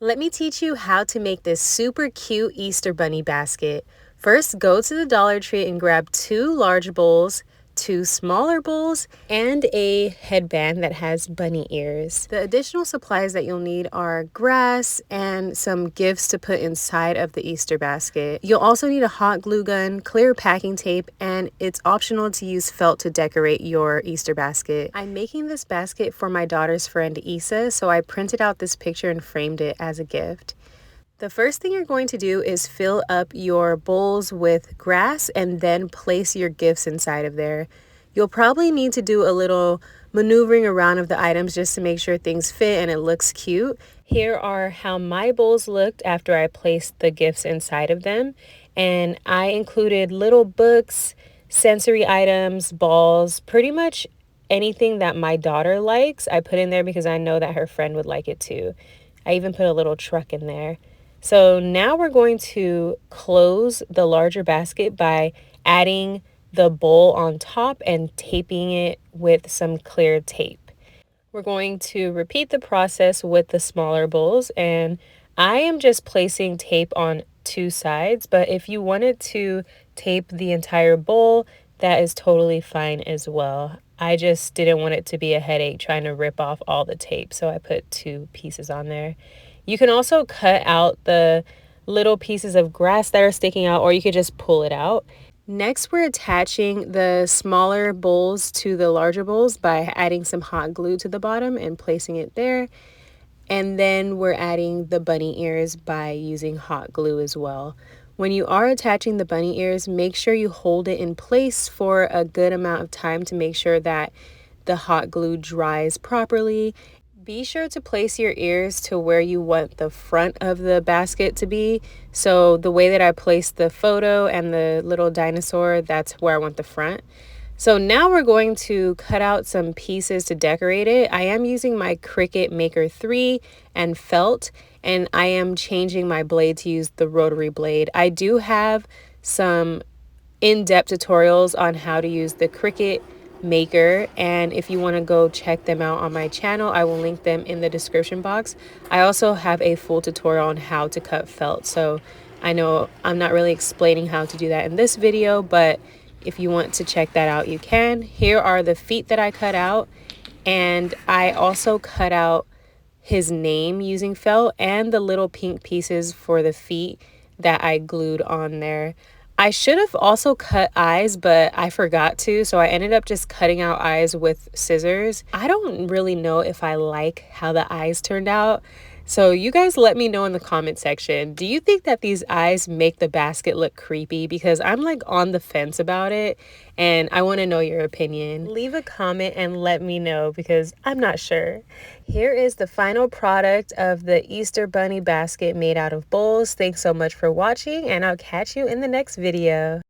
Let me teach you how to make this super cute Easter bunny basket. First, go to the Dollar Tree and grab 2 large bowls, 2 smaller bowls, and a headband that has bunny ears. The additional supplies that you'll need are grass and some gifts to put inside of the Easter basket. You'll also need a hot glue gun, clear packing tape, and it's optional to use felt to decorate your Easter basket. I'm making this basket for my daughter's friend Isa, so I printed out this picture and framed it as a gift. The first thing you're going to do is fill up your bowls with grass and then place your gifts inside of there. You'll probably need to do a little maneuvering around of the items just to make sure things fit and it looks cute. Here are how my bowls looked after I placed the gifts inside of them. And I included little books, sensory items, balls, pretty much anything that my daughter likes. I put in there because I know that her friend would like it too. I even put a little truck in there. So now we're going to close the larger basket by adding the bowl on top and taping it with some clear tape. We're going to repeat the process with the smaller bowls, and I am just placing tape on 2 sides, but if you wanted to tape the entire bowl, that is totally fine as well. I just didn't want it to be a headache trying to rip off all the tape, so I put 2 pieces on there. You can also cut out the little pieces of grass that are sticking out, or you could just pull it out. Next, we're attaching the smaller bowls to the larger bowls by adding some hot glue to the bottom and placing it there. And then we're adding the bunny ears by using hot glue as well. When you are attaching the bunny ears, make sure you hold it in place for a good amount of time to make sure that the hot glue dries properly. Be sure to place your ears to where you want the front of the basket to be. So the way that I placed the photo and the little dinosaur, that's where I want the front. So now we're going to cut out some pieces to decorate it. I am using my Cricut Maker 3 and felt, and I am changing my blade to use the rotary blade. I do have some in-depth tutorials on how to use the Cricut Maker, and if you want to go check them out on my channel, I will link them in the description box. I also have a full tutorial on how to cut felt, so I know I'm not really explaining how to do that in this video, but if you want to check that out, you can. Here are the feet that I cut out, and I also cut out his name using felt and the little pink pieces for the feet that I glued on there. I should have also cut eyes, but I forgot to, so I ended up just cutting out eyes with scissors. I don't really know if I like how the eyes turned out, so you guys let me know in the comment section. Do you think that these eyes make the basket look creepy? Because I'm like on the fence about it, and I want to know your opinion. Leave a comment and let me know because I'm not sure. Here is the final product of the Easter bunny basket made out of bowls. Thanks so much for watching, and I'll catch you in the next video.